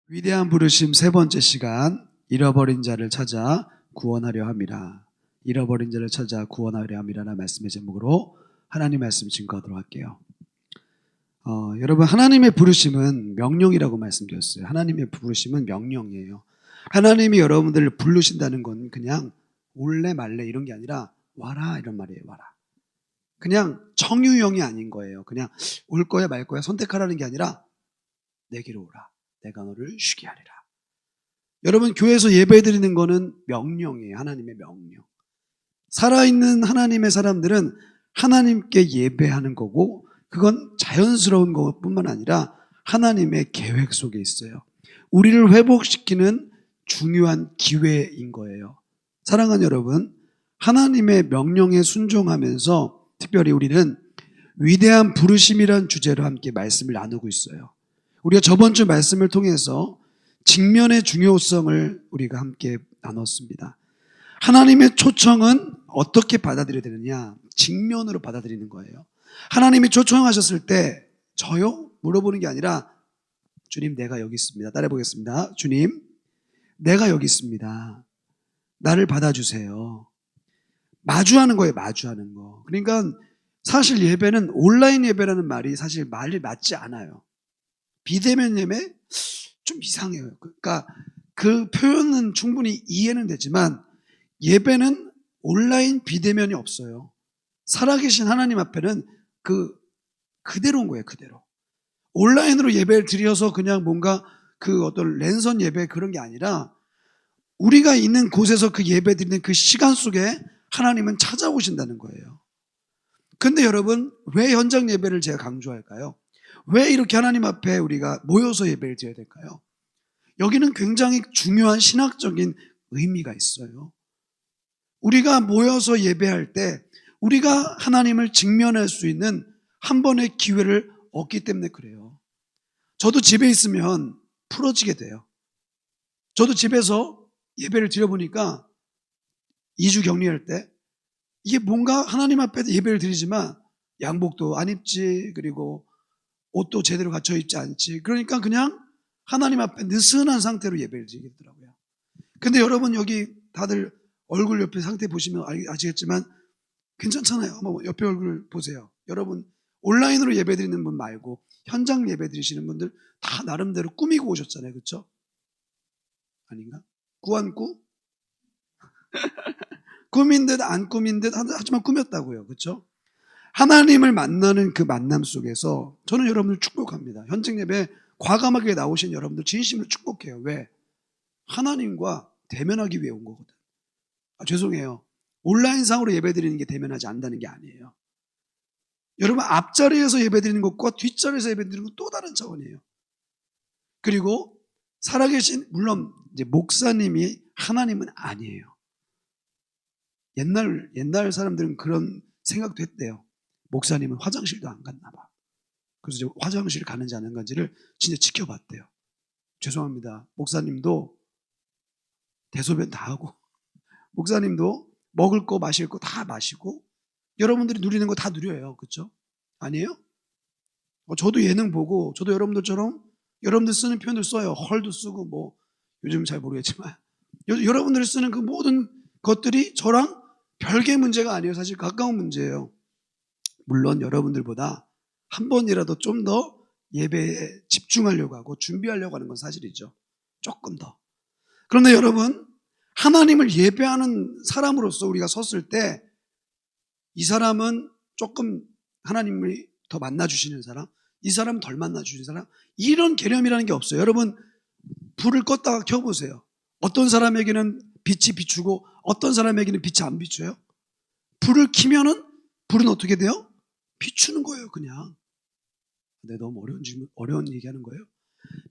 위대한 부르심 세 번째 시간, 잃어버린 자를 찾아 구원하려 함이라. 잃어버린 자를 찾아 구원하려 함이라는 말씀의 제목으로 하나님 말씀 증거하도록 할게요. 여러분, 하나님의 부르심은 명령이라고 말씀드렸어요. 하나님의 부르심은 명령이에요. 하나님이 여러분들을 부르신다는 건 그냥 올래 말래 이런 게 아니라 와라 이런 말이에요. 와라. 그냥 청유형이 아닌 거예요. 그냥 올 거야 말 거야 선택하라는 게 아니라 내게로 오라. 내가 너를 쉬게 하리라. 여러분, 교회에서 예배 드리는 거는 명령이에요. 하나님의 명령. 살아있는 하나님의 사람들은 하나님께 예배하는 거고, 그건 자연스러운 것뿐만 아니라 하나님의 계획 속에 있어요. 우리를 회복시키는 중요한 기회인 거예요. 사랑하는 여러분, 하나님의 명령에 순종하면서 특별히 우리는 위대한 부르심이란 주제로 함께 말씀을 나누고 있어요. 우리가 저번 주 말씀을 통해서 직면의 중요성을 우리가 함께 나눴습니다. 하나님의 초청은 어떻게 받아들여야 되느냐? 직면으로 받아들이는 거예요. 하나님이 초청하셨을 때 저요? 물어보는 게 아니라 주님, 내가 여기 있습니다. 따라해 보겠습니다. 주님, 내가 여기 있습니다. 나를 받아주세요. 마주하는 거예요. 마주하는 거. 그러니까 사실 예배는 온라인 예배라는 말이 사실 말이 맞지 않아요. 비대면 예배 좀 이상해요. 그러니까 그 표현은 충분히 이해는 되지만 예배는 온라인 비대면이 없어요. 살아계신 하나님 앞에는 그대로인 거예요. 그대로. 온라인으로 예배를 드려서 그냥 뭔가 그 어떤 랜선 예배 그런 게 아니라 우리가 있는 곳에서 그 예배 드리는 그 시간 속에 하나님은 찾아오신다는 거예요. 근데 여러분, 왜 현장 예배를 제가 강조할까요? 왜 이렇게 하나님 앞에 우리가 모여서 예배를 드려야 될까요? 여기는 굉장히 중요한 신학적인 의미가 있어요. 우리가 모여서 예배할 때 우리가 하나님을 직면할 수 있는 한 번의 기회를 얻기 때문에 그래요. 저도 집에 있으면 풀어지게 돼요. 저도 집에서 예배를 드려보니까 2주 격리할 때 이게 뭔가 하나님 앞에 예배를 드리지만 양복도 안 입지, 그리고 옷도 제대로 갖춰 입지 않지. 그러니까 그냥 하나님 앞에 느슨한 상태로 예배를 드리게 되더라고요. 근데 여러분, 여기 다들 얼굴 옆에 상태 보시면 아시겠지만 괜찮잖아요. 한번 옆에 얼굴 보세요. 여러분, 온라인으로 예배 드리는 분 말고 현장 예배 드리시는 분들 다 나름대로 꾸미고 오셨잖아요. 그렇죠? 아닌가? 꾸안꾸? 꾸민 듯 안 꾸민 듯 하지만 꾸몄다고요. 그렇죠? 하나님을 만나는 그 만남 속에서 저는 여러분들 축복합니다. 현장 예배 과감하게 나오신 여러분들 진심으로 축복해요. 왜? 하나님과 대면하기 위해 온 거거든. 죄송해요. 온라인상으로 예배드리는 게 대면하지 않는다는 게 아니에요. 여러분, 앞자리에서 예배드리는 것과 뒷자리에서 예배드리는 건 또 다른 차원이에요. 그리고 살아계신, 물론 이제 목사님이 하나님은 아니에요. 옛날 사람들은 그런 생각도 했대요. 목사님은 화장실도 안 갔나 봐. 그래서 이제 화장실 가는지 안 가는지를 진짜 지켜봤대요. 죄송합니다. 목사님도 대소변 다 하고, 목사님도 먹을 거 마실 거 다 마시고, 여러분들이 누리는 거 다 누려요. 그렇죠? 아니에요? 저도 예능 보고 저도 여러분들처럼 여러분들 쓰는 표현을 써요. 헐도 쓰고 뭐 요즘 잘 모르겠지만 여러분들이 쓰는 그 모든 것들이 저랑 별개의 문제가 아니에요. 사실 가까운 문제예요. 물론 여러분들보다 한 번이라도 좀 더 예배에 집중하려고 하고 준비하려고 하는 건 사실이죠. 조금 더. 그런데 여러분, 하나님을 예배하는 사람으로서 우리가 섰을 때 이 사람은 조금 하나님을 더 만나주시는 사람, 이 사람은 덜 만나주시는 사람, 이런 개념이라는 게 없어요. 여러분, 불을 껐다가 켜보세요. 어떤 사람에게는 빛이 비추고 어떤 사람에게는 빛이 안 비춰요? 불을 켜면은 불은 어떻게 돼요? 비추는 거예요. 그냥. 너무 어려운 얘기하는 거예요.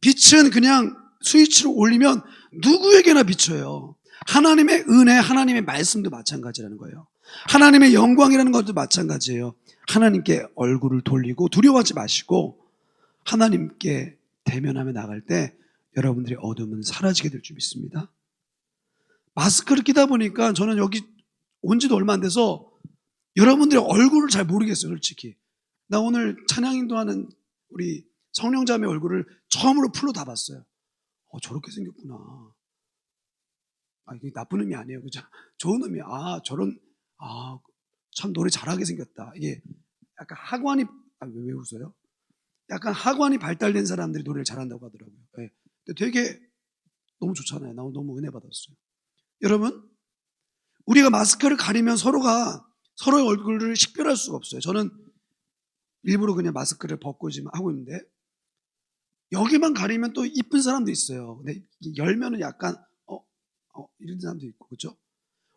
빛은 그냥 스위치로 올리면 누구에게나 비춰요. 하나님의 은혜, 하나님의 말씀도 마찬가지라는 거예요. 하나님의 영광이라는 것도 마찬가지예요. 하나님께 얼굴을 돌리고 두려워하지 마시고 하나님께 대면하며 나갈 때 여러분들의 어둠은 사라지게 될 줄 믿습니다. 마스크를 끼다 보니까 저는 여기 온 지도 얼마 안 돼서 여러분들의 얼굴을 잘 모르겠어요. 솔직히. 나 오늘 찬양 인도하는 우리 성령자매 얼굴을 처음으로 풀로 다 봤어요. 저렇게 생겼구나. 이게 나쁜 의미 아니에요. 그죠? 좋은 의미. 참 노래 잘하게 생겼다. 이게 약간 왜 웃어요? 약간 하관이 발달된 사람들이 노래를 잘한다고 하더라고요. 네. 근데 되게 너무 좋잖아요. 나 너무 은혜 받았어요. 여러분, 우리가 마스크를 가리면 서로가 서로의 얼굴을 식별할 수가 없어요. 저는 일부러 그냥 마스크를 벗고 지금 하고 있는데, 여기만 가리면 또 이쁜 사람도 있어요. 근데 열면은 약간 이런 사람도 있고, 그렇죠?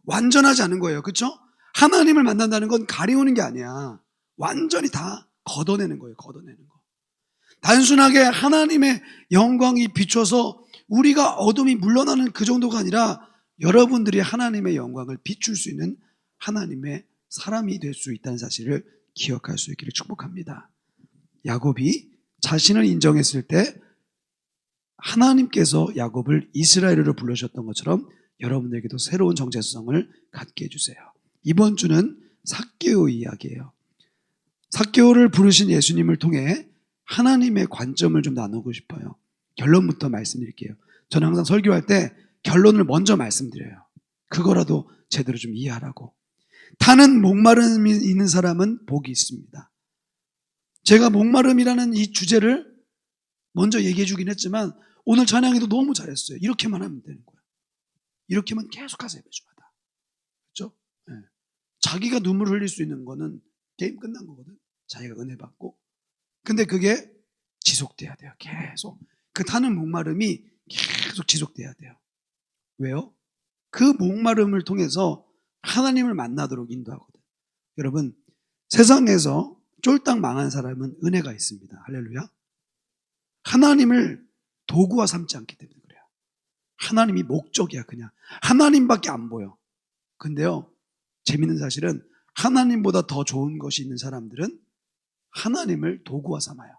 완전하지 않은 거예요. 그렇죠? 하나님을 만난다는 건 가리우는 게 아니야. 완전히 다 걷어내는 거예요. 걷어내는 거. 단순하게 하나님의 영광이 비춰서 우리가 어둠이 물러나는 그 정도가 아니라 여러분들이 하나님의 영광을 비출 수 있는 하나님의 사람이 될 수 있다는 사실을 기억할 수 있기를 축복합니다. 야곱이 자신을 인정했을 때 하나님께서 야곱을 이스라엘으로 불러주셨던 것처럼 여러분에게도 새로운 정체성을 갖게 해주세요. 이번 주는 삭개오 이야기예요. 삭개오를 부르신 예수님을 통해 하나님의 관점을 좀 나누고 싶어요. 결론부터 말씀드릴게요. 저는 항상 설교할 때 결론을 먼저 말씀드려요. 그거라도 제대로 좀 이해하라고. 타는 목마름이 있는 사람은 복이 있습니다. 제가 목마름이라는 이 주제를 먼저 얘기해 주긴 했지만 오늘 찬양에도 너무 잘했어요. 이렇게만 하면 되는 거예요. 이렇게만 계속 하세요. 매주마다. 그렇죠? 네. 자기가 눈물 흘릴 수 있는 거는 게임 끝난 거거든. 자기가 은혜 받고. 근데 그게 지속돼야 돼요. 계속. 그 타는 목마름이 계속 지속돼야 돼요. 왜요? 그 목마름을 통해서 하나님을 만나도록 인도하거든. 여러분, 세상에서 쫄딱 망한 사람은 은혜가 있습니다. 할렐루야. 하나님을 도구화 삼지 않기 때문에 그래요. 하나님이 목적이야. 그냥 하나님밖에 안 보여. 근데요, 재밌는 사실은 하나님보다 더 좋은 것이 있는 사람들은 하나님을 도구화 삼아요.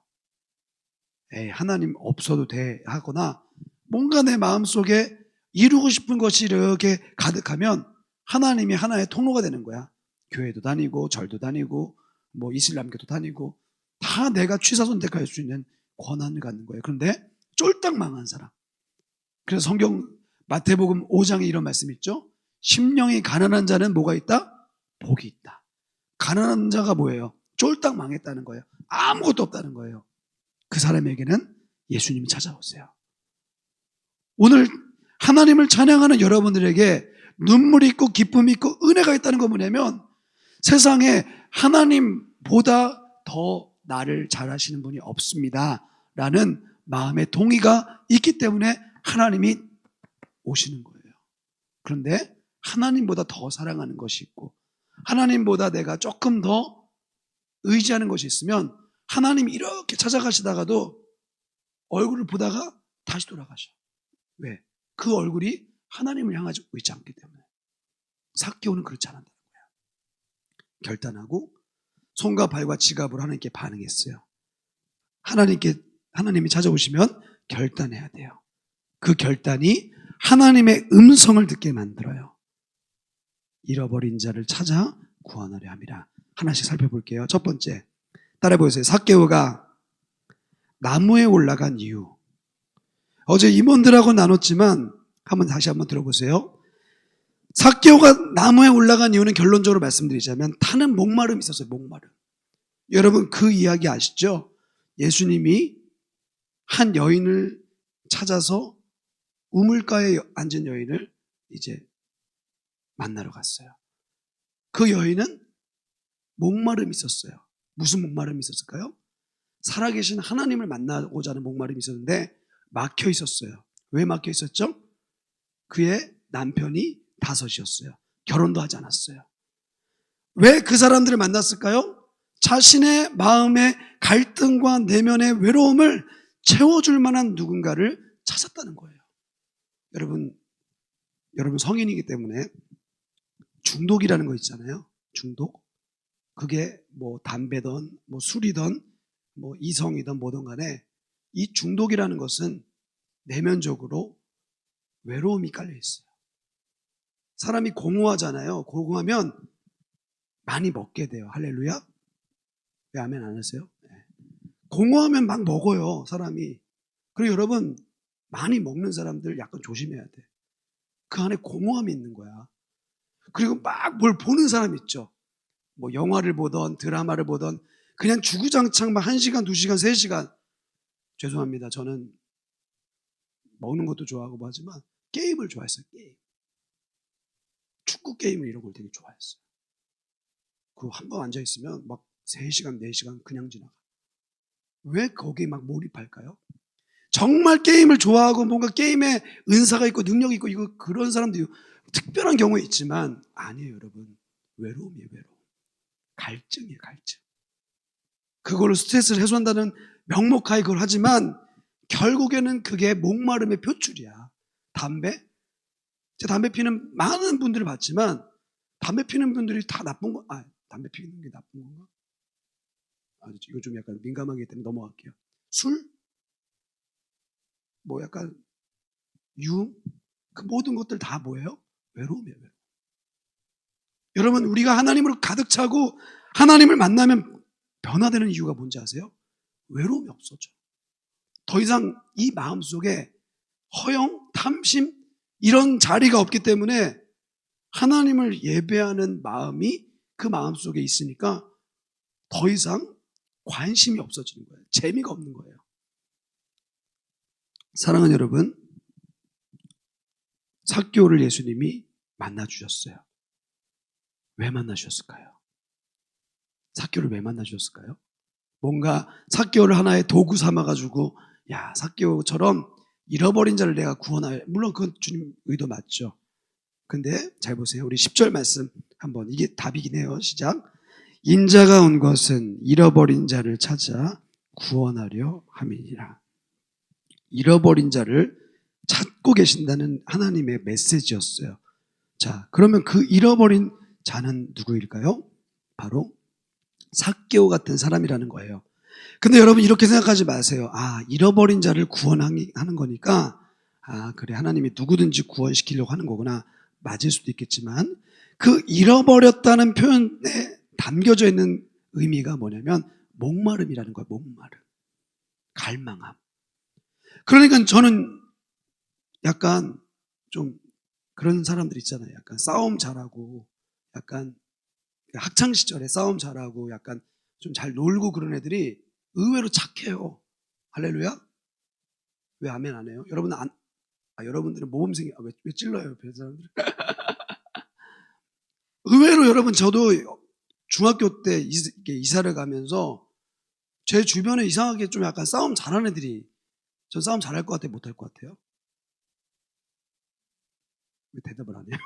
하나님 없어도 돼 하거나 뭔가 내 마음속에 이루고 싶은 것이 이렇게 가득하면 하나님이 하나의 통로가 되는 거야. 교회도 다니고 절도 다니고 뭐 이슬람교도 다니고 다 내가 취사선택할 수 있는 권한을 갖는 거예요. 그런데 쫄딱 망한 사람. 그래서 성경 마태복음 5장에 이런 말씀이 있죠. 심령이 가난한 자는 뭐가 있다? 복이 있다. 가난한 자가 뭐예요? 쫄딱 망했다는 거예요. 아무것도 없다는 거예요. 그 사람에게는 예수님이 찾아오세요. 오늘 하나님을 찬양하는 여러분들에게 눈물이 있고 기쁨이 있고 은혜가 있다는 건 뭐냐면 세상에 하나님보다 더 나를 잘하시는 분이 없습니다 라는 마음의 동의가 있기 때문에 하나님이 오시는 거예요. 그런데 하나님보다 더 사랑하는 것이 있고 하나님보다 내가 조금 더 의지하는 것이 있으면 하나님이 이렇게 찾아가시다가도 얼굴을 보다가 다시 돌아가셔. 왜? 그 얼굴이 하나님을 향하지 있지 않기 때문에. 삭개오는 그렇지 않았다는 거예요. 결단하고 손과 발과 지갑으로 하나님께 반응했어요. 하나님이 찾아오시면 결단해야 돼요. 그 결단이 하나님의 음성을 듣게 만들어요. 잃어버린 자를 찾아 구원하려 함이라. 하나씩 살펴볼게요. 첫 번째, 따라해 보세요. 삭개오가 나무에 올라간 이유. 어제 임원들하고 나눴지만 다시 한번 들어보세요. 삭개오가 나무에 올라간 이유는 결론적으로 말씀드리자면 타는 목마름이 있었어요. 목마름. 여러분 그 이야기 아시죠? 예수님이 한 여인을 찾아서 우물가에 앉은 여인을 이제 만나러 갔어요. 그 여인은 목마름이 있었어요. 무슨 목마름이 있었을까요? 살아계신 하나님을 만나고자 하는 목마름이 있었는데 막혀 있었어요. 왜 막혀 있었죠? 그의 남편이 다섯이었어요. 결혼도 하지 않았어요. 왜 그 사람들을 만났을까요? 자신의 마음의 갈등과 내면의 외로움을 채워줄 만한 누군가를 찾았다는 거예요. 여러분 성인이기 때문에 중독이라는 거 있잖아요. 중독. 그게 뭐 담배든 뭐 술이든 뭐 이성이든 뭐든 간에 이 중독이라는 것은 내면적으로 외로움이 깔려 있어요. 사람이 공허하잖아요. 공허하면 많이 먹게 돼요. 할렐루야. 왜 아멘 안 하세요? 네. 공허하면 막 먹어요. 사람이. 그리고 여러분 많이 먹는 사람들 약간 조심해야 돼. 그 안에 공허함이 있는 거야. 그리고 막 뭘 보는 사람 있죠. 뭐 영화를 보던 드라마를 보던 그냥 주구장창 막 1시간, 2시간, 3시간. 죄송합니다. 저는 먹는 것도 좋아하고 뭐 하지만 게임을 좋아했어요. 게임. 축구 게임을 이런 걸 되게 좋아했어요. 그거 한 번 앉아있으면 막 3시간, 4시간 그냥 지나가. 왜 거기에 막 몰입할까요? 정말 게임을 좋아하고 뭔가 게임에 은사가 있고 능력이 있고 이거 그런 사람들이 특별한 경우에 있지만 아니에요, 여러분. 외로움이에요, 외로움. 갈증이에요, 갈증. 그걸로 스트레스를 해소한다는 명목하에 그걸 하지만 결국에는 그게 목마름의 표출이야. 담배? 제가 담배 피는 많은 분들을 봤지만 담배 피는 분들이 다 나쁜 거, 담배 피는 게 나쁜 건가? 이거 좀 약간 민감하기 때문에 넘어갈게요. 술? 뭐 약간 그 모든 것들 다 뭐예요? 외로움이에요, 외로움. 여러분, 우리가 하나님으로 가득 차고 하나님을 만나면 변화되는 이유가 뭔지 아세요? 외로움이 없어져. 더 이상 이 마음 속에 허영, 탐심 이런 자리가 없기 때문에 하나님을 예배하는 마음이 그 마음 속에 있으니까 더 이상 관심이 없어지는 거예요. 재미가 없는 거예요. 사랑하는 여러분, 삭개오를 예수님이 만나주셨어요. 왜 만나주셨을까요? 삭개오를 왜 만나주셨을까요? 뭔가 삭개오를 하나의 도구 삼아가지고 야, 삭개오처럼 잃어버린 자를 내가 구원하여, 물론 그건 주님 의도 맞죠. 근데 잘 보세요. 우리 10절 말씀 한번, 이게 답이긴 해요. 시작. 인자가 온 것은 잃어버린 자를 찾아 구원하려 함이니라. 잃어버린 자를 찾고 계신다는 하나님의 메시지였어요. 자, 그러면 그 잃어버린 자는 누구일까요? 바로 삭개오 같은 사람이라는 거예요. 근데 여러분 이렇게 생각하지 마세요. 잃어버린 자를 구원하는 거니까 그래, 하나님이 누구든지 구원시키려고 하는 거구나. 맞을 수도 있겠지만 그 잃어버렸다는 표현에 담겨져 있는 의미가 뭐냐면 목마름이라는 거예요. 목마름. 갈망함. 그러니까 저는 약간 좀 그런 사람들 있잖아요. 약간 싸움 잘하고 약간 학창 시절에 싸움 잘하고 약간 좀 잘 놀고 그런 애들이 의외로 착해요. 할렐루야? 왜 아멘 안 해요? 여러분들은 모범생이 왜 찔러요? 그 사람들. 의외로 여러분, 저도 중학교 때 이사를 가면서 제 주변에 이상하게 좀 약간 싸움 잘하는 애들이, 전 싸움 잘할 것 같아요? 못할 것 같아요? 왜 대답을 안 해요?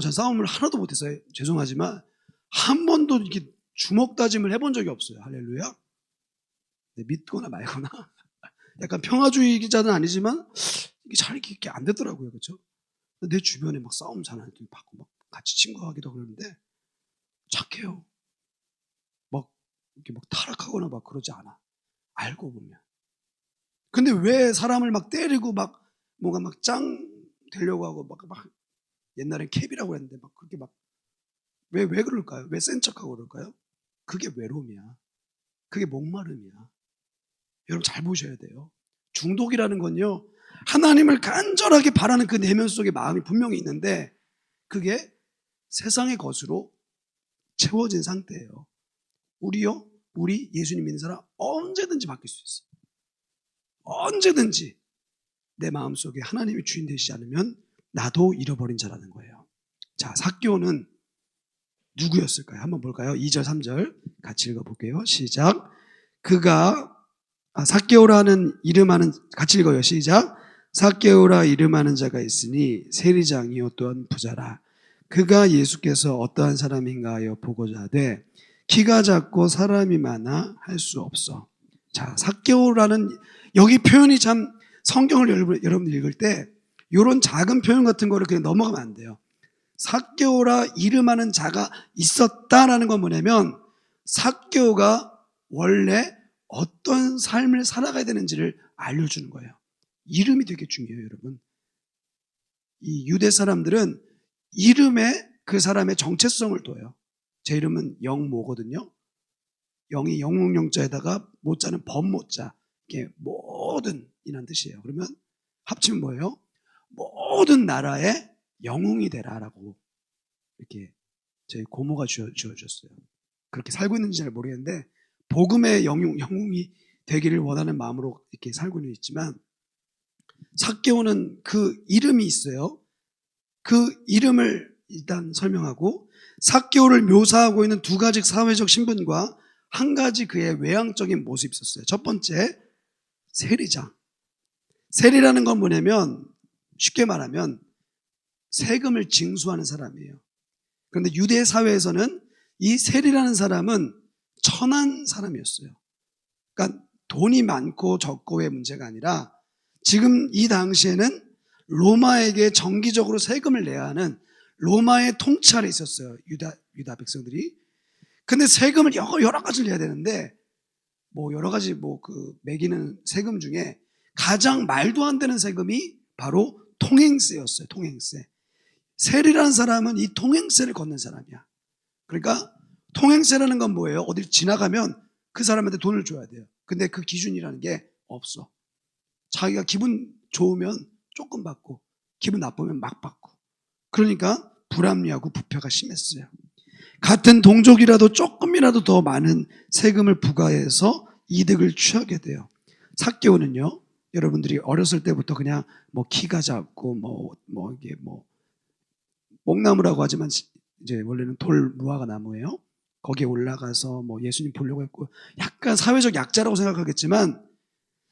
전 싸움을 하나도 못했어요. 죄송하지만 한 번도 이렇게 주먹 다짐을 해본 적이 없어요. 할렐루야? 믿거나 말거나. 약간 평화주의자는 아니지만 이게 잘 이렇게 안 되더라고요. 그렇죠? 내 주변에 막 싸움 잘하는 애들 봤고 막 같이 친구하기도 그러는데 착해요. 막 이렇게 막 타락하거나 막 그러지 않아. 알고 보면. 근데 왜 사람을 막 때리고 막 뭔가 막 짱 되려고 하고 막 옛날엔 캡이라고 했는데 막 그렇게 막 왜 그럴까요? 왜 센 척하고 그럴까요? 그게 외로움이야. 그게 목마름이야. 여러분 잘 보셔야 돼요. 중독이라는 건요, 하나님을 간절하게 바라는 그 내면 속에 마음이 분명히 있는데 그게 세상의 것으로 채워진 상태예요. 우리 예수님 믿는 사람 언제든지 바뀔 수 있어요. 언제든지 내 마음속에 하나님이 주인 되시지 않으면 나도 잃어버린 자라는 거예요. 자, 삭개오는 누구였을까요? 한번 볼까요? 2절 3절 같이 읽어볼게요. 시작. 삭개오라는 이름하는, 같이 읽어요. 시작. 삭개오라 이름하는 자가 있으니 세리장이요 또한 부자라. 그가 예수께서 어떠한 사람인가 하여 보고자 하되 키가 작고 사람이 많아 할 수 없어. 자, 삭개오라는 여기 표현이 참, 성경을 여러분들 읽을 때 이런 작은 표현 같은 거를 그냥 넘어가면 안 돼요. 삭개오라 이름하는 자가 있었다라는 건 뭐냐면 삭개오가 원래 어떤 삶을 살아가야 되는지를 알려주는 거예요. 이름이 되게 중요해요, 여러분. 이 유대 사람들은 이름에 그 사람의 정체성을 둬요. 제 이름은 영모거든요. 영이 영웅영자에다가 모자는 범모자. 이게 모든 이란 뜻이에요. 그러면 합치면 뭐예요? 모든 나라의 영웅이 되라라고 이렇게 저희 고모가 주어줬어요. 그렇게 살고 있는지 잘 모르겠는데 복음의 영웅이 되기를 원하는 마음으로 이렇게 살고는 있지만 삭개오는 그 이름이 있어요. 그 이름을 일단 설명하고 삭개오를 묘사하고 있는 두 가지 사회적 신분과 한 가지 그의 외향적인 모습이 있었어요. 첫 번째, 세리장. 세리라는 건 뭐냐면 쉽게 말하면 세금을 징수하는 사람이에요. 그런데 유대 사회에서는 이 세리라는 사람은 천한 사람이었어요. 그러니까 돈이 많고 적고의 문제가 아니라 지금 이 당시에는 로마에게 정기적으로 세금을 내야 하는 로마의 통치 아래 있었어요. 유다 백성들이. 근데 세금을 여러 가지를 내야 되는데 뭐 여러 가지 그 매기는 세금 중에 가장 말도 안 되는 세금이 바로 통행세였어요. 통행세. 세리라는 사람은 이 통행세를 걷는 사람이야. 그러니까 통행세라는 건 뭐예요? 어딜 지나가면 그 사람한테 돈을 줘야 돼요. 근데 그 기준이라는 게 없어. 자기가 기분 좋으면 조금 받고 기분 나쁘면 막 받고. 그러니까 불합리하고 부패가 심했어요. 같은 동족이라도 조금이라도 더 많은 세금을 부과해서 이득을 취하게 돼요. 삭개오는요, 여러분들이 어렸을 때부터 그냥 키가 작고 이게 뽕나무라고 하지만 이제 원래는 돌 무화과 나무예요. 거기에 올라가서 예수님 보려고 했고 약간 사회적 약자라고 생각하겠지만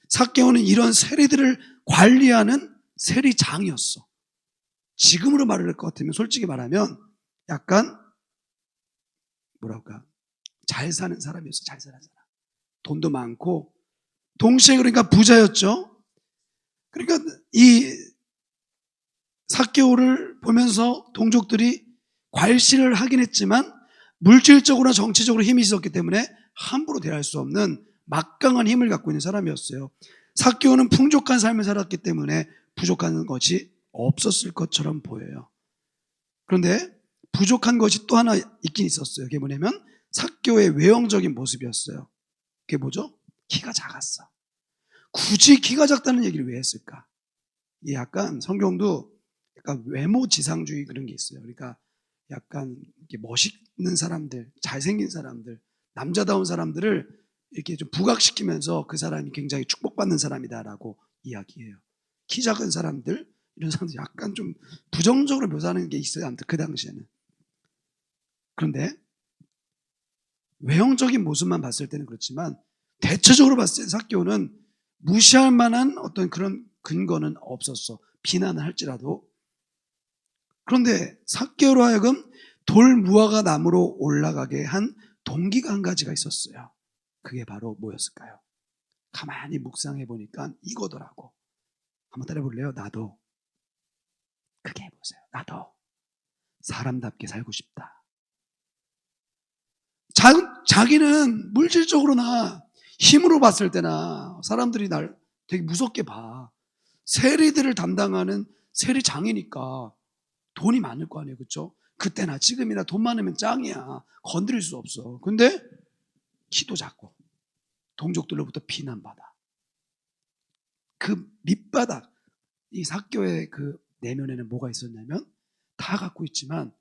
삭개오는 이런 세리들을 관리하는 세리장이었어. 지금으로 말을 할 것 같으면 솔직히 말하면 약간 잘 사는 사람이었어. 잘 사는 사람. 돈도 많고 동시에 그러니까 부자였죠. 그러니까 이 삭개오를 보면서 동족들이 괄시를 하긴 했지만 물질적으로나 정치적으로 힘이 있었기 때문에 함부로 대할 수 없는 막강한 힘을 갖고 있는 사람이었어요. 삭개오는 풍족한 삶을 살았기 때문에 부족한 것이 없었을 것처럼 보여요. 그런데 부족한 것이 또 하나 있긴 있었어요. 그게 뭐냐면 삭개오의 외형적인 모습이었어요. 그게 뭐죠? 키가 작았어. 굳이 키가 작다는 얘기를 왜 했을까? 이 약간 성경도 약간 외모 지상주의 그런 게 있어요. 그러니까 약간 이렇게 멋있는 사람들, 잘생긴 사람들, 남자다운 사람들을 이렇게 좀 부각시키면서 그 사람이 굉장히 축복받는 사람이다라고 이야기해요. 키 작은 사람들, 이런 사람들 약간 좀 부정적으로 묘사하는 게 있어요. 아무튼 그 당시에는. 그런데 외형적인 모습만 봤을 때는 그렇지만 대체적으로 봤을 때 삭개오는 무시할 만한 어떤 그런 근거는 없었어. 비난을 할지라도. 그런데 삭개오로 하여금 돌 무화과 나무로 올라가게 한 동기가 한 가지가 있었어요. 그게 바로 뭐였을까요? 가만히 묵상해 보니까 이거더라고. 한번 따라해 볼래요? 나도. 크게 해보세요. 나도 사람답게 살고 싶다. 자기는 물질적으로나 힘으로 봤을 때나 사람들이 날 되게 무섭게 봐. 세리들을 담당하는 세리장이니까 돈이 많을 거 아니에요. 그렇죠? 그때나 지금이나 돈 많으면 짱이야. 건드릴 수 없어. 근데 키도 작고 동족들로부터 비난받아. 그 밑바닥, 이 삭개오의 그 내면에는 뭐가 있었냐면 다 갖고 있지만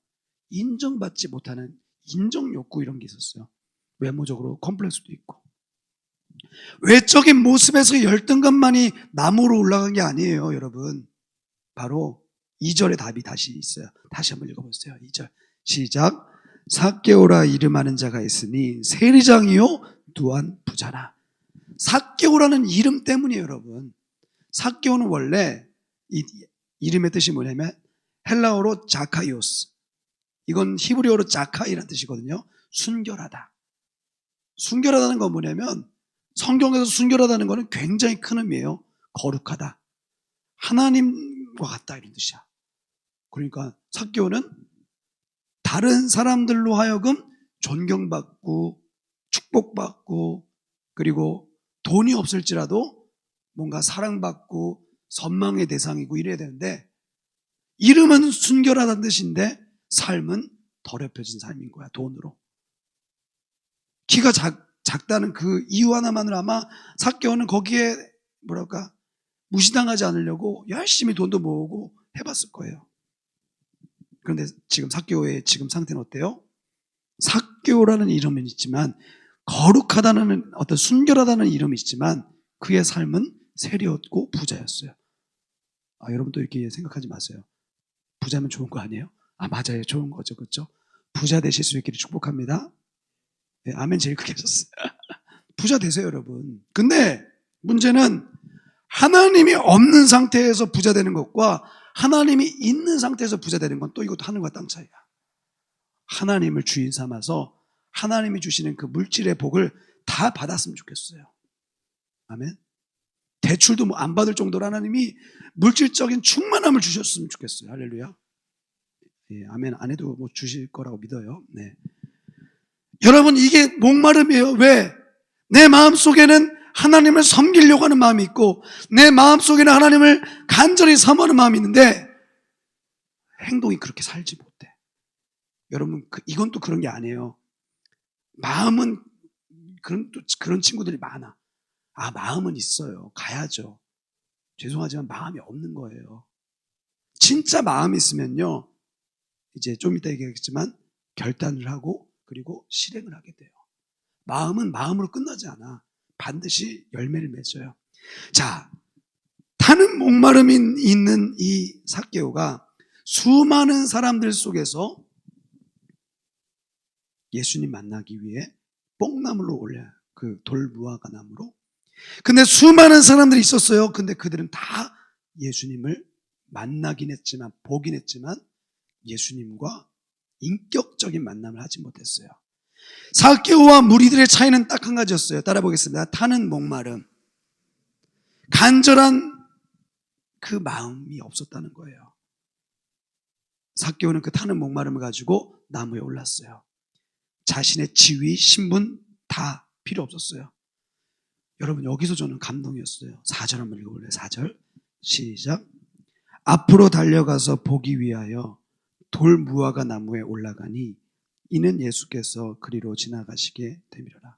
인정받지 못하는 인정 욕구 이런 게 있었어요. 외모적으로 컴플렉스도 있고. 외적인 모습에서 열등감만이 나무로 올라간 게 아니에요, 여러분. 바로 2절의 답이 다시 있어요. 다시 한번 읽어보세요. 2절 시작. 삭개오라 이름하는 자가 있으니 세리장이요 또한 부자라. 삭개오라는 이름 때문이에요, 여러분. 삭개오는 원래 이 이름의 뜻이 뭐냐면 헬라어로 자카이오스, 이건 히브리어로 자카이라는 뜻이거든요. 순결하다. 순결하다는 건 뭐냐면 성경에서 순결하다는 것은 굉장히 큰 의미예요. 거룩하다. 하나님과 같다 이런 뜻이야. 그러니까 삭개오는 다른 사람들로 하여금 존경받고 축복받고 그리고 돈이 없을지라도 뭔가 사랑받고 선망의 대상이고 이래야 되는데 이름은 순결하다는 뜻인데 삶은 더럽혀진 삶인 거야. 돈으로. 키가 작다는 그 이유 하나만으로 아마 삭개오는 거기에 무시당하지 않으려고 열심히 돈도 모으고 해봤을 거예요. 그런데 지금 삭개오의 지금 상태는 어때요? 삭개오라는 이름은 있지만, 거룩하다는 어떤 순결하다는 이름이 있지만 그의 삶은 세리였고 부자였어요. 여러분도 이렇게 생각하지 마세요. 부자면 좋은 거 아니에요? 맞아요. 좋은 거죠. 그렇죠? 부자 되실 수 있기를 축복합니다. 네, 아멘 제일 크게 하셨어요. 부자 되세요, 여러분. 근데 문제는 하나님이 없는 상태에서 부자 되는 것과 하나님이 있는 상태에서 부자 되는 건 또 이것도 하늘과 땅 차이야. 하나님을 주인 삼아서 하나님이 주시는 그 물질의 복을 다 받았으면 좋겠어요. 아멘. 대출도 안 받을 정도로 하나님이 물질적인 충만함을 주셨으면 좋겠어요. 할렐루야. 예, 아멘. 안 해도 주실 거라고 믿어요. 네. 여러분, 이게 목마름이에요. 왜? 내 마음속에는 하나님을 섬기려고 하는 마음이 있고, 내 마음속에는 하나님을 간절히 사모하는 마음이 있는데 행동이 그렇게 살지 못해. 여러분, 이건 또 그런 게 아니에요. 마음은 그런 친구들이 많아. 마음은 있어요. 가야죠. 죄송하지만 마음이 없는 거예요. 진짜 마음이 있으면요, 이제 좀 이따 얘기하겠지만 결단을 하고 그리고 실행을 하게 돼요. 마음은 마음으로 끝나지 않아. 반드시 열매를 맺어요. 자, 타는 목마름이 있는 이 삭개오가 수많은 사람들 속에서 예수님 만나기 위해 뽕나물로 올려요. 그 돌무화과 나무로. 근데 수많은 사람들이 있었어요. 근데 그들은 다 예수님을 만나긴 했지만, 보긴 했지만 예수님과 인격적인 만남을 하지 못했어요. 삭개오와 무리들의 차이는 딱 한 가지였어요. 따라 보겠습니다. 타는 목마름, 간절한 그 마음이 없었다는 거예요. 삭개오는 그 타는 목마름을 가지고 나무에 올랐어요. 자신의 지위, 신분 다 필요 없었어요. 여러분, 여기서 저는 감동이었어요. 4절 한번 읽어볼래요? 4절 시작. 앞으로 달려가서 보기 위하여 돌무화과 나무에 올라가니 이는 예수께서 그리로 지나가시게 되미로라.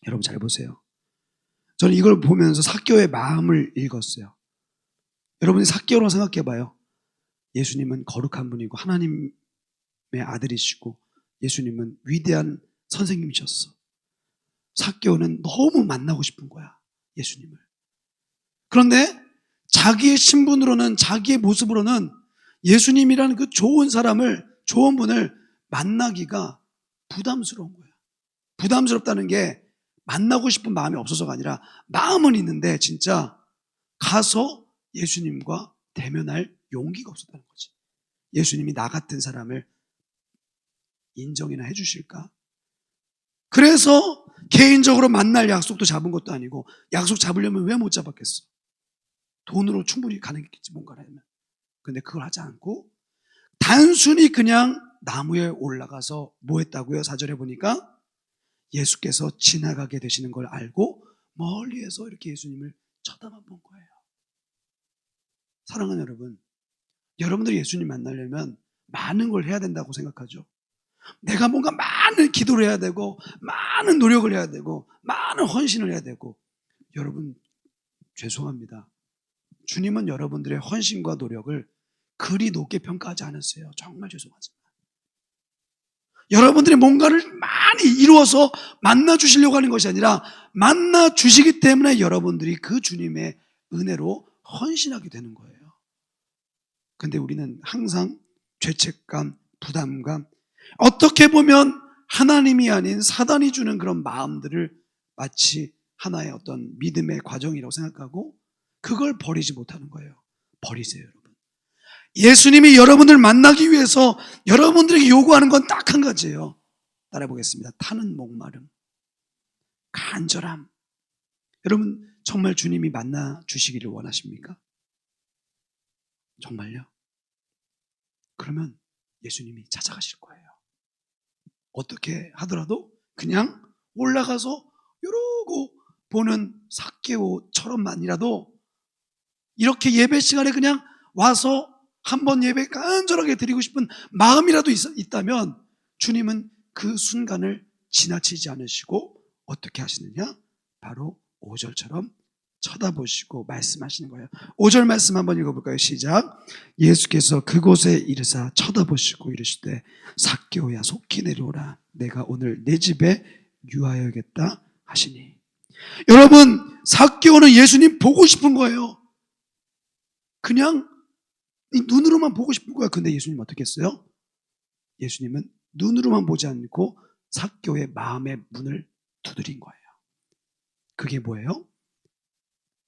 여러분 잘 보세요. 저는 이걸 보면서 삭개오의 마음을 읽었어요. 여러분이 삭개오라고 생각해봐요. 예수님은 거룩한 분이고 하나님의 아들이시고 예수님은 위대한 선생님이셨어. 삭개오는 너무 만나고 싶은 거야, 예수님을. 그런데 자기의 신분으로는, 자기의 모습으로는 예수님이라는 그 좋은 사람을, 좋은 분을 만나기가 부담스러운 거야. 부담스럽다는 게 만나고 싶은 마음이 없어서가 아니라 마음은 있는데 진짜 가서 예수님과 대면할 용기가 없었다는 거지. 예수님이 나 같은 사람을 인정이나 해주실까? 그래서 개인적으로 만날 약속도 잡은 것도 아니고, 약속 잡으려면 왜 못 잡았겠어? 돈으로 충분히 가능했겠지, 뭔가를 하면. 근데 그걸 하지 않고 단순히 그냥 나무에 올라가서 뭐 했다고요? 4절에 보니까 예수께서 지나가게 되시는 걸 알고 멀리에서 이렇게 예수님을 쳐다만 본 거예요. 사랑하는 여러분, 여러분들이 예수님 만나려면 많은 걸 해야 된다고 생각하죠. 내가 뭔가 많은 기도를 해야 되고, 많은 노력을 해야 되고, 많은 헌신을 해야 되고. 여러분, 죄송합니다. 주님은 여러분들의 헌신과 노력을 그리 높게 평가하지 않으세요. 정말 죄송하지만. 여러분들이 뭔가를 많이 이루어서 만나주시려고 하는 것이 아니라 만나주시기 때문에 여러분들이 그 주님의 은혜로 헌신하게 되는 거예요. 근데 우리는 항상 죄책감, 부담감, 어떻게 보면 하나님이 아닌 사단이 주는 그런 마음들을 마치 하나의 어떤 믿음의 과정이라고 생각하고 그걸 버리지 못하는 거예요. 버리세요, 여러분. 예수님이 여러분들 만나기 위해서 여러분들에게 요구하는 건 딱 한 가지예요. 따라 보겠습니다. 타는 목마름, 간절함. 여러분, 정말 주님이 만나 주시기를 원하십니까? 정말요? 그러면 예수님이 찾아가실 거예요. 어떻게 하더라도 그냥 올라가서 이러고 보는 삭개오처럼만이라도 이렇게 예배 시간에 그냥 와서 한번 예배 간절하게 드리고 싶은 마음이라도 있다면 주님은 그 순간을 지나치지 않으시고 어떻게 하시느냐? 바로 5절처럼 쳐다보시고 말씀하시는 거예요. 5절 말씀 한번 읽어볼까요? 시작. 예수께서 그곳에 이르사 쳐다보시고 이르시되 삭개오야 속히 내려오라. 내가 오늘 내 집에 유하여야겠다 하시니. 여러분, 삭개오는 예수님 보고 싶은 거예요. 그냥 눈으로만 보고 싶은 거예요. 근데 예수님 어떻게 했어요? 예수님은 눈으로만 보지 않고 삭개오의 마음의 문을 두드린 거예요. 그게 뭐예요?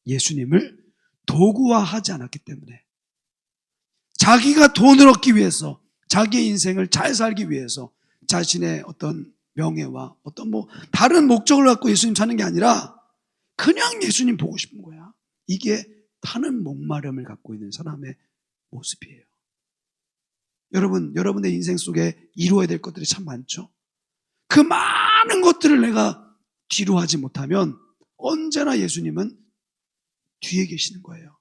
예수님을 도구화하지 않았기 때문에, 자기가 돈을 얻기 위해서, 자기의 인생을 잘 살기 위해서 자신의 어떤 명예와 어떤 다른 목적을 갖고 예수님 사는 게 아니라 그냥 예수님 보고 싶은 거야. 이게 타는 목마름을 갖고 있는 사람의 모습이에요. 여러분, 여러분의 인생 속에 이루어야 될 것들이 참 많죠. 그 많은 것들을 내가 뒤로 하지 못하면 언제나 예수님은 뒤에 계시는 거예요.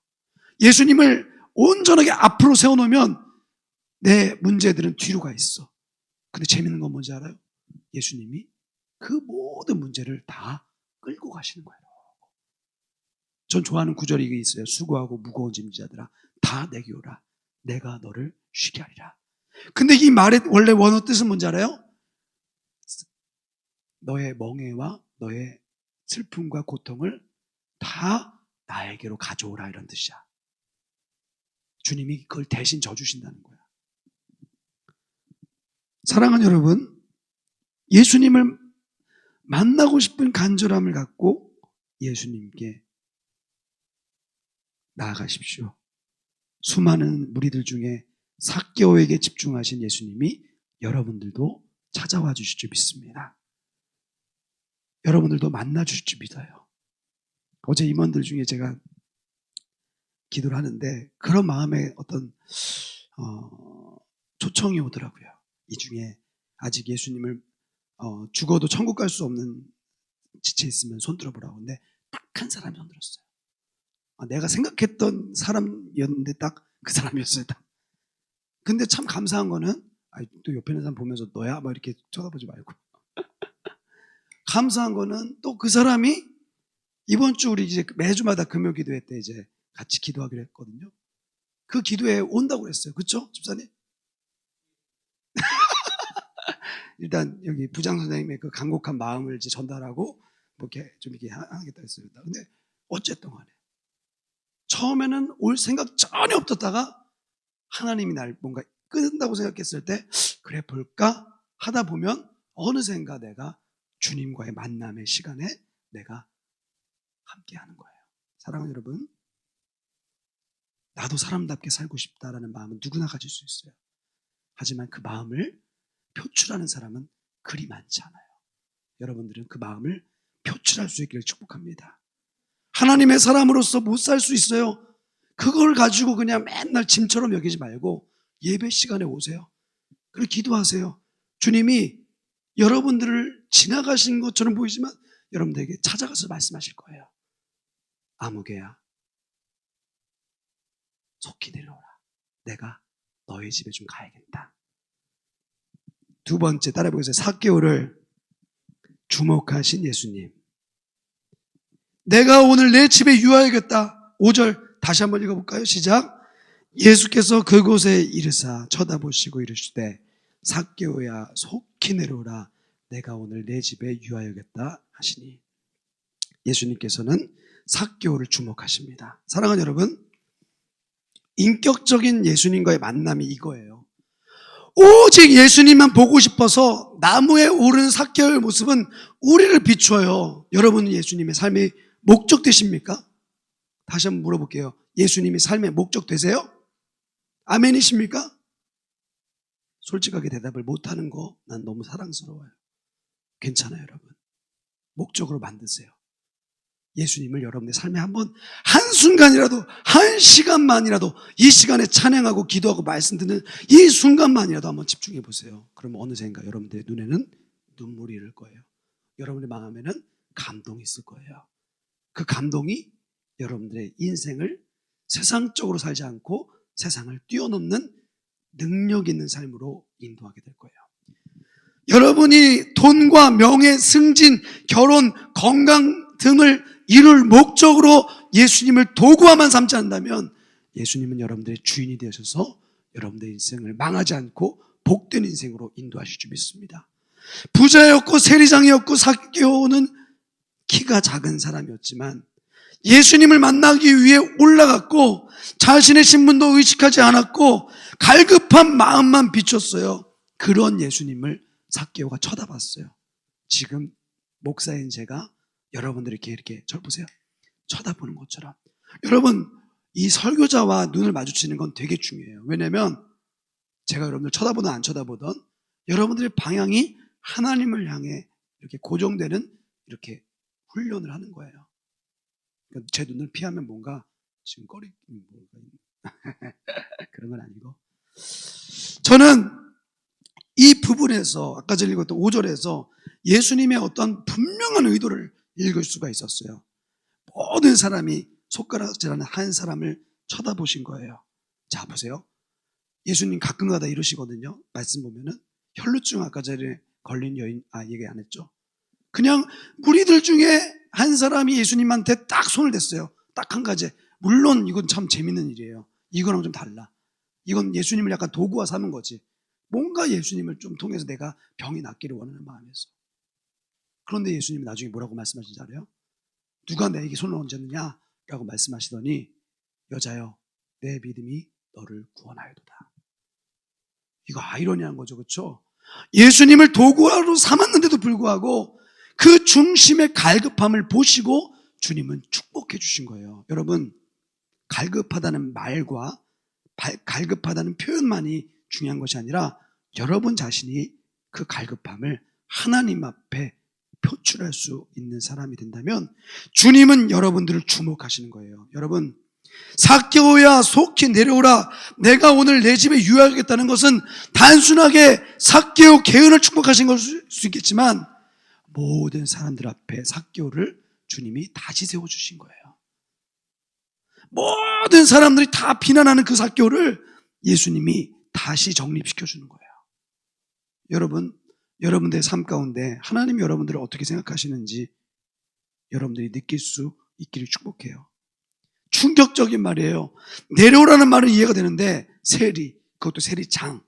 예수님을 온전하게 앞으로 세워놓으면 내 문제들은 뒤로 가 있어. 근데 재밌는 건 뭔지 알아요? 예수님이 그 모든 문제를 다 끌고 가시는 거예요. 전 좋아하는 구절이 이게 있어요. 수고하고 무거운 짐자들아 다 내게 오라. 내가 너를 쉬게 하리라. 근데 이 말의 원래 원어 뜻은 뭔지 알아요? 너의 멍에와 너의 슬픔과 고통을 다 나에게로 가져오라, 이런 뜻이야. 주님이 그걸 대신 져주신다는 거야. 사랑하는 여러분, 예수님을 만나고 싶은 간절함을 갖고 예수님께 나아가십시오. 수많은 무리들 중에 삭개오에게 집중하신 예수님이 여러분들도 찾아와 주실 줄 믿습니다. 여러분들도 만나 주실 줄 믿어요. 어제 임원들 중에 제가 기도를 하는데 그런 마음에 어떤 초청이 오더라고요. 이 중에 아직 예수님을 죽어도 천국 갈 수 없는 지체 있으면 손 들어보라고. 근데 딱 한 사람이 손 들었어요. 내가 생각했던 사람이었는데 딱 그 사람이었어요. 딱. 근데 참 감사한 거는 또 옆에 있는 사람 보면서 너야? 막 이렇게 쳐다보지 말고 감사한 거는 또 그 사람이 이번 주 우리 이제 매주마다 금요 기도회 때 이제 같이 기도하기로 했거든요. 그 기도회에 온다고 그랬어요. 그렇죠? 집사님? 일단 여기 부장 선생님의 그 간곡한 마음을 이제 전달하고 이렇게 좀 이렇게 하겠다 했어요. 근데 어쨌든 간에 처음에는 올 생각 전혀 없었다가 하나님이 날 뭔가 끊는다고 생각했을 때 그래 볼까 하다 보면 어느샌가 내가 주님과의 만남의 시간에 내가 함께 하는 거예요. 사랑하는 여러분, 나도 사람답게 살고 싶다라는 마음은 누구나 가질 수 있어요. 하지만 그 마음을 표출하는 사람은 그리 많지 않아요. 여러분들은 그 마음을 표출할 수 있기를 축복합니다. 하나님의 사람으로서 못 살 수 있어요. 그걸 가지고 그냥 맨날 짐처럼 여기지 말고 예배 시간에 오세요. 그리고 기도하세요. 주님이 여러분들을 지나가신 것처럼 보이지만 여러분들에게 찾아가서 말씀하실 거예요. 아무개야, 속히 내려오라. 내가 너의 집에 좀 가야겠다. 두 번째, 따라해보겠습니다. 삭개오를 주목하신 예수님. 내가 오늘 내 집에 유하여야겠다. 5절 다시 한번 읽어볼까요? 시작. 예수께서 그곳에 이르사 쳐다보시고 이르시되 삭개오야 속히 내려오라. 내가 오늘 내 집에 유하여야겠다 하시니. 예수님께서는 삭개오를 주목하십니다. 사랑하는 여러분, 인격적인 예수님과의 만남이 이거예요. 오직 예수님만 보고 싶어서 나무에 오른 삭개오의 모습은 우리를 비추어요. 여러분은 예수님의 삶의 목적 되십니까? 다시 한번 물어볼게요. 예수님이 삶의 목적 되세요? 아멘이십니까? 솔직하게 대답을 못하는 거 난 너무 사랑스러워요. 괜찮아요, 여러분. 목적으로 만드세요. 예수님을 여러분의 삶에 한번 한순간이라도, 한 시간만이라도 이 시간에 찬양하고 기도하고 말씀 듣는 이 순간만이라도 한번 집중해 보세요. 그러면 어느샌가 여러분들의 눈에는 눈물이 흐를 거예요. 여러분의 마음에는 감동이 있을 거예요. 그 감동이 여러분들의 인생을 세상적으로 살지 않고 세상을 뛰어넘는 능력 있는 삶으로 인도하게 될 거예요. 여러분이 돈과 명예, 승진, 결혼, 건강 등을 이룰 목적으로 예수님을 도구화만 삼지 않는다면 예수님은 여러분들의 주인이 되셔서 여러분들의 인생을 망하지 않고 복된 인생으로 인도하실 줄 믿습니다. 부자였고 세리장이었고 삭개오는 키가 작은 사람이었지만 예수님을 만나기 위해 올라갔고 자신의 신분도 의식하지 않았고 갈급한 마음만 비췄어요. 그런 예수님을 삭개오가 쳐다봤어요. 지금 목사인 제가 여러분들이 이렇게 절 보세요. 쳐다보는 것처럼. 여러분, 이 설교자와 눈을 마주치는 건 되게 중요해요. 왜냐하면 제가 여러분들 쳐다보든 안 쳐다보든 여러분들의 방향이 하나님을 향해 이렇게 고정되는 이렇게 훈련을 하는 거예요. 그러니까 제 눈을 피하면 뭔가 지금 꺼리는 그런 건 아니고, 저는 이 부분에서 아까 전에 읽었던 5절에서 예수님의 어떤 분명한 의도를 읽을 수가 있었어요. 모든 사람이 손가락질하는 한 사람을 쳐다보신 거예요. 자, 보세요. 예수님 가끔가다 이러시거든요. 말씀 보면은 혈루증 아까 전에 걸린 여인, 얘기 안 했죠. 그냥 무리들 중에 한 사람이 예수님한테 딱 손을 댔어요. 딱 한 가지. 물론 이건 참 재밌는 일이에요. 이거랑 좀 달라. 이건 예수님을 약간 도구화 삼은 거지. 뭔가 예수님을 좀 통해서 내가 병이 낫기를 원하는 마음에서. 그런데 예수님이 나중에 뭐라고 말씀하신지 알아요? 누가 내게 손을 얹었느냐? 라고 말씀하시더니 여자여, 내 믿음이 너를 구원하였도다. 이거 아이러니한 거죠. 그렇죠? 예수님을 도구화로 삼았는데도 불구하고 그 중심의 갈급함을 보시고 주님은 축복해 주신 거예요. 여러분, 갈급하다는 말과 갈급하다는 표현만이 중요한 것이 아니라 여러분 자신이 그 갈급함을 하나님 앞에 표출할 수 있는 사람이 된다면 주님은 여러분들을 주목하시는 거예요. 여러분, 삭개오야 속히 내려오라, 내가 오늘 내 집에 유하겠다는 것은 단순하게 삭개오 개은을 축복하신 것일 수 있겠지만 모든 사람들 앞에 삭개오를 주님이 다시 세워주신 거예요. 모든 사람들이 다 비난하는 그 삭개오를 예수님이 다시 정립시켜주는 거예요. 여러분, 여러분들의 삶 가운데 하나님이 여러분들을 어떻게 생각하시는지 여러분들이 느낄 수 있기를 축복해요. 충격적인 말이에요. 내려오라는 말은 이해가 되는데 세리, 그것도 세리장,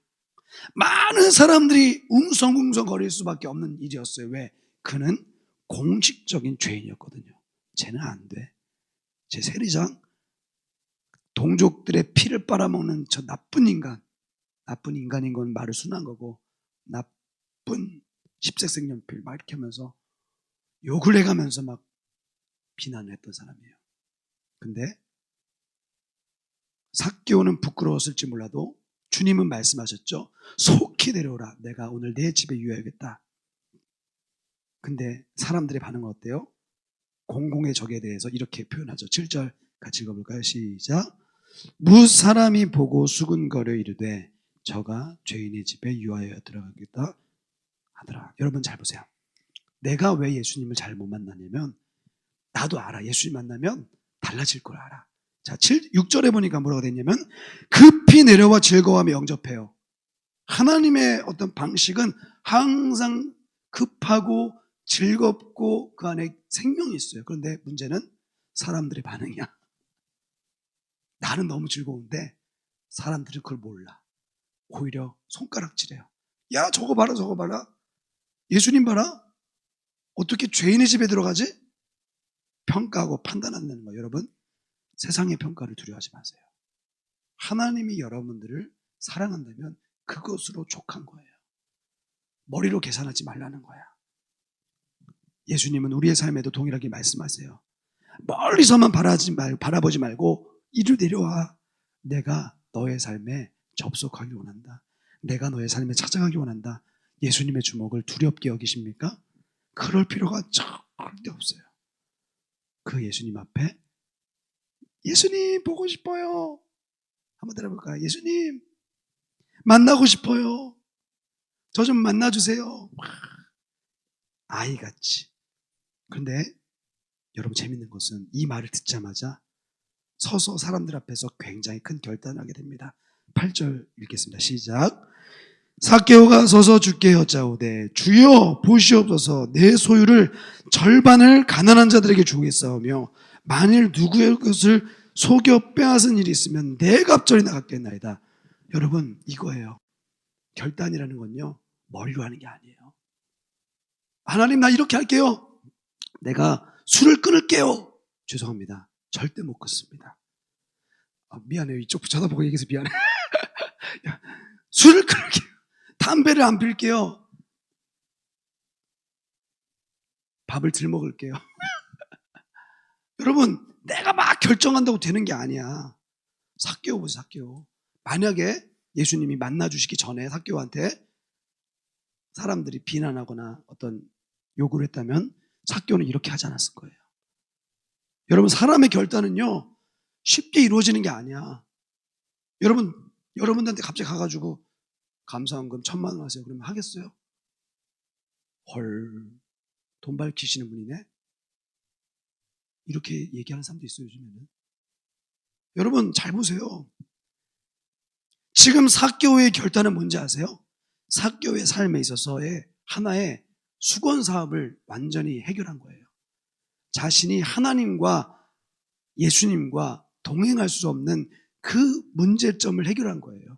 많은 사람들이 웅성웅성 거릴 수밖에 없는 일이었어요. 왜? 그는 공식적인 죄인이었거든요. 쟤는 안 돼. 제 세리장, 동족들의 피를 빨아먹는 저 나쁜 인간인 건 말을 순한 거고 나쁜 십색생년필 막 이렇게 하면서 욕을 해가면서 막 비난을 했던 사람이에요. 근데 삭개오는 부끄러웠을지 몰라도 주님은 말씀하셨죠. 속히 내려오라. 내가 오늘 내 집에 유하겠다. 근데 사람들의 반응은 어때요? 공공의 적에 대해서 이렇게 표현하죠. 7절 같이 읽어볼까요? 시작. 무사람이 보고 수군거려 이르되 저가 죄인의 집에 유하여 들어가겠다 하더라. 여러분 잘 보세요. 내가 왜 예수님을 잘 못 만나냐면 나도 알아. 예수님 만나면 달라질 걸 알아. 자, 6절에 보니까 뭐라고 됐냐면 급히 내려와 즐거워하며 영접해요. 하나님의 어떤 방식은 항상 급하고 즐겁고 그 안에 생명이 있어요. 그런데 문제는 사람들의 반응이야. 나는 너무 즐거운데 사람들은 그걸 몰라. 오히려 손가락질해요. 야, 저거 봐라, 저거 봐라. 예수님 봐라. 어떻게 죄인의 집에 들어가지? 평가하고 판단한다는 거예요. 여러분, 세상의 평가를 두려워하지 마세요. 하나님이 여러분들을 사랑한다면 그것으로 족한 거예요. 머리로 계산하지 말라는 거야. 예수님은 우리의 삶에도 동일하게 말씀하세요. 멀리서만 바라보지 말고 이리로 내려와. 내가 너의 삶에 접속하기 원한다. 내가 너의 삶에 찾아가기 원한다. 예수님의 주목을 두렵게 여기십니까? 그럴 필요가 절대 없어요. 그 예수님 앞에 예수님 보고 싶어요. 한번 들어볼까요? 예수님 만나고 싶어요. 저 좀 만나주세요. 아이같이. 그런데 여러분 재밌는 것은 이 말을 듣자마자 서서 사람들 앞에서 굉장히 큰 결단을 하게 됩니다. 8절 읽겠습니다. 시작. 삭개오가 서서 주께 여짜오되 주여 보시옵소서 내 소유를 절반을 가난한 자들에게 주겠사오며 만일 누구의 것을 속여 빼앗은 일이 있으면 내 갑절이나 갚겠나이다. 여러분 이거예요. 결단이라는 건요 머리로 하는 게 아니에요. 하나님 나 이렇게 할게요. 내가 술을 끊을게요. 죄송합니다. 절대 못 끊습니다. 미안해요. 이쪽 쳐다보고 얘기해서 미안해. 술을 끊을게요. 담배를 안 필게요. 밥을 덜 먹을게요. 여러분 내가 막 결정한다고 되는 게 아니야. 삭개오 보세요. 삭개오. 만약에 예수님이 만나주시기 전에 삭개오한테 사람들이 비난하거나 어떤 요구를 했다면 삭개오는 이렇게 하지 않았을 거예요. 여러분 사람의 결단은요 쉽게 이루어지는 게 아니야. 여러분들한테 갑자기 가가지고 감사원금 1,000만 원 하세요. 그러면 하겠어요? 헐, 돈 밝히시는 분이네? 이렇게 얘기하는 사람도 있어요, 요즘에는. 여러분, 잘 보세요. 지금 삭개오의 결단은 뭔지 아세요? 삭개오의 삶에 있어서의 하나의 수건 사업을 완전히 해결한 거예요. 자신이 하나님과 예수님과 동행할 수 없는 그 문제점을 해결한 거예요.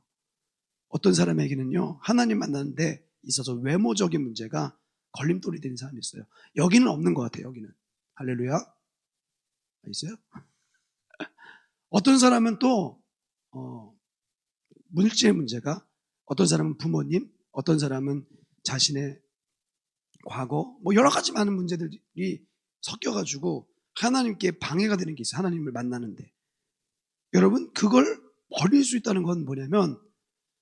어떤 사람에게는요, 하나님 만나는데 있어서 외모적인 문제가 걸림돌이 되는 사람이 있어요. 여기는 없는 것 같아요, 여기는. 할렐루야. 있어요? 어떤 사람은 또, 물질의 문제가, 어떤 사람은 부모님, 어떤 사람은 자신의 과거, 뭐 여러 가지 많은 문제들이 섞여가지고 하나님께 방해가 되는 게 있어요. 하나님을 만나는데. 여러분, 그걸 버릴 수 있다는 건 뭐냐면,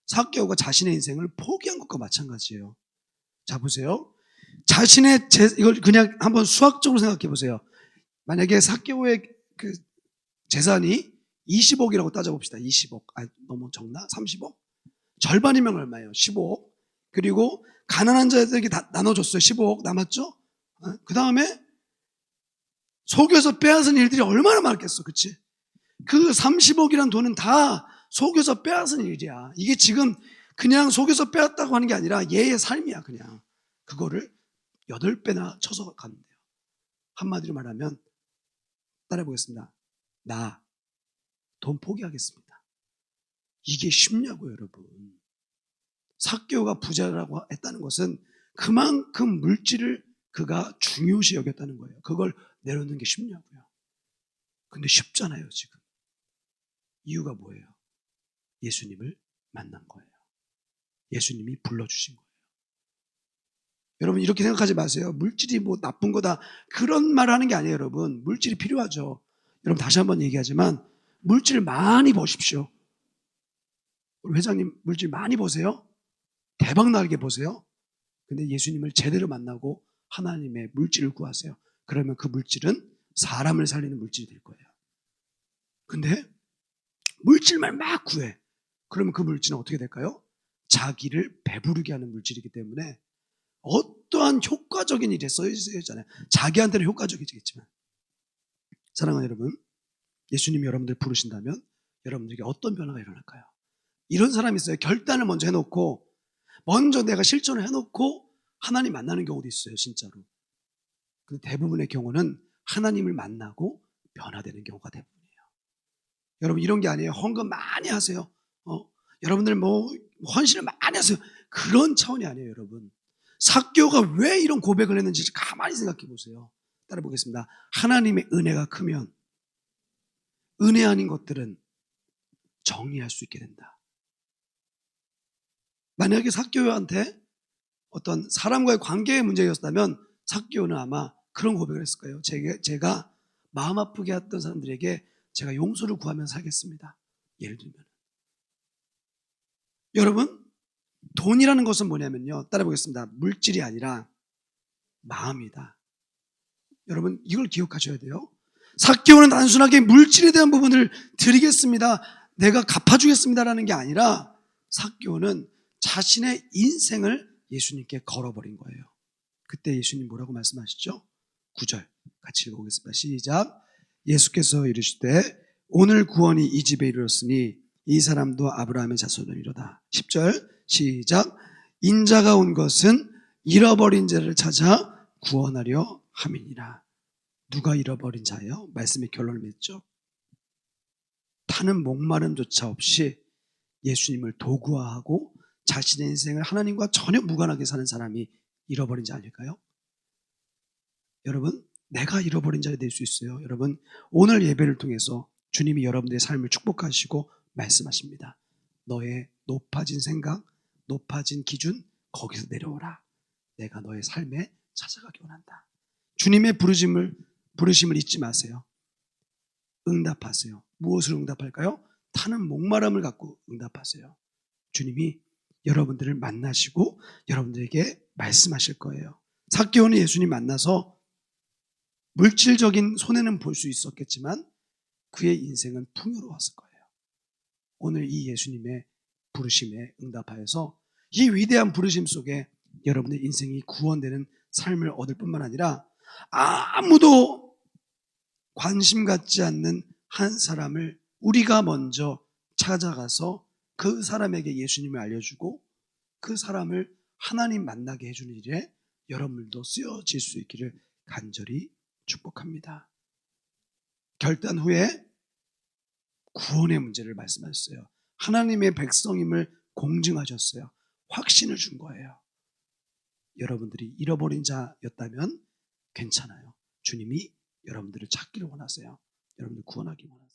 삭개오가 자신의 인생을 포기한 것과 마찬가지예요. 자, 보세요. 이걸 그냥 한번 수학적으로 생각해 보세요. 만약에 삭개오의 그 재산이 20억이라고 따져봅시다. 20억. 너무 적나? 30억? 절반이면 얼마예요? 15억. 그리고 가난한 자들에게 다 나눠줬어요. 15억 남았죠? 그 다음에 속여서 빼앗은 일들이 얼마나 많겠어. 그치? 그 30억이란 돈은 다 속여서 빼앗은 일이야. 이게 지금 그냥 속여서 빼앗다고 하는 게 아니라 얘의 삶이야. 그냥 그거를 8배나 쳐서 갔는데요. 한마디로 말하면 따라해보겠습니다. 나 돈 포기하겠습니다. 이게 쉽냐고요, 여러분. 삭개오가 부자라고 했다는 것은 그만큼 물질을 그가 중요시 여겼다는 거예요. 그걸 내려놓는 게 쉽냐고요. 근데 쉽잖아요, 지금. 이유가 뭐예요? 예수님을 만난 거예요. 예수님이 불러주신 거예요. 여러분 이렇게 생각하지 마세요. 물질이 뭐 나쁜 거다 그런 말을 하는 게 아니에요. 여러분 물질이 필요하죠. 여러분 다시 한번 얘기하지만 물질을 많이 버십시오. 우리 회장님 물질 많이 버세요. 대박 나게 보세요. 근데 예수님을 제대로 만나고 하나님의 물질을 구하세요. 그러면 그 물질은 사람을 살리는 물질이 될 거예요. 근데 물질만 막 구해. 그러면 그 물질은 어떻게 될까요? 자기를 배부르게 하는 물질이기 때문에 어떠한 효과적인 일에 써있잖아요. 자기한테는 효과적이겠지만. 사랑하는 여러분, 예수님이 여러분들 부르신다면 여러분들에게 어떤 변화가 일어날까요? 이런 사람이 있어요. 결단을 먼저 해놓고 먼저 내가 실천을 해놓고 하나님 만나는 경우도 있어요. 진짜로. 근데 대부분의 경우는 하나님을 만나고 변화되는 경우가 대부분이에요. 여러분 이런 게 아니에요. 헌금 많이 하세요. 여러분들 뭐 헌신을 많이 하세요. 그런 차원이 아니에요. 여러분. 삭개오가 왜 이런 고백을 했는지 가만히 생각해 보세요. 따라 보겠습니다. 하나님의 은혜가 크면 은혜 아닌 것들은 정리할 수 있게 된다. 만약에 삭개오한테 어떤 사람과의 관계의 문제였다면 삭개오는 아마 그런 고백을 했을 거예요. 제가 마음 아프게 했던 사람들에게 제가 용서를 구하면서 살겠습니다. 예를 들면. 여러분 돈이라는 것은 뭐냐면요. 따라보겠습니다. 물질이 아니라 마음이다. 여러분 이걸 기억하셔야 돼요. 삭개오는 단순하게 물질에 대한 부분을 드리겠습니다. 내가 갚아주겠습니다라는 게 아니라 삭개오는 자신의 인생을 예수님께 걸어버린 거예요. 그때 예수님 뭐라고 말씀하시죠? 9절 같이 읽어보겠습니다. 시작. 예수께서 이르시되 오늘 구원이 이 집에 이르렀으니 이 사람도 아브라함의 자손이로다. 10절 시작. 인자가 온 것은 잃어버린 자를 찾아 구원하려 함이니라. 누가 잃어버린 자예요? 말씀의 결론을 맺죠. 타는 목마름조차 없이 예수님을 도구화하고 자신의 인생을 하나님과 전혀 무관하게 사는 사람이 잃어버린 자 아닐까요? 여러분, 내가 잃어버린 자가 될 수 있어요. 여러분, 오늘 예배를 통해서 주님이 여러분들의 삶을 축복하시고 말씀하십니다. 너의 높아진 생각, 높아진 기준, 거기서 내려오라. 내가 너의 삶에 찾아가기 원한다. 주님의 부르심을 잊지 마세요. 응답하세요. 무엇을 응답할까요? 타는 목마름을 갖고 응답하세요. 주님이 여러분들을 만나시고 여러분들에게 말씀하실 거예요. 삭개오는 예수님 만나서 물질적인 손해는 볼 수 있었겠지만 그의 인생은 풍요로웠을 거예요. 오늘 이 예수님의 부르심에 응답하여서 이 위대한 부르심 속에 여러분의 인생이 구원되는 삶을 얻을 뿐만 아니라 아무도 관심 갖지 않는 한 사람을 우리가 먼저 찾아가서 그 사람에게 예수님을 알려주고 그 사람을 하나님 만나게 해주는 일에 여러분들도 쓰여질 수 있기를 간절히 축복합니다. 결단 후에 구원의 문제를 말씀하셨어요. 하나님의 백성임을 공증하셨어요. 확신을 준 거예요. 여러분들이 잃어버린 자였다면 괜찮아요. 주님이 여러분들을 찾기를 원하세요. 여러분들 구원하기 원하세요.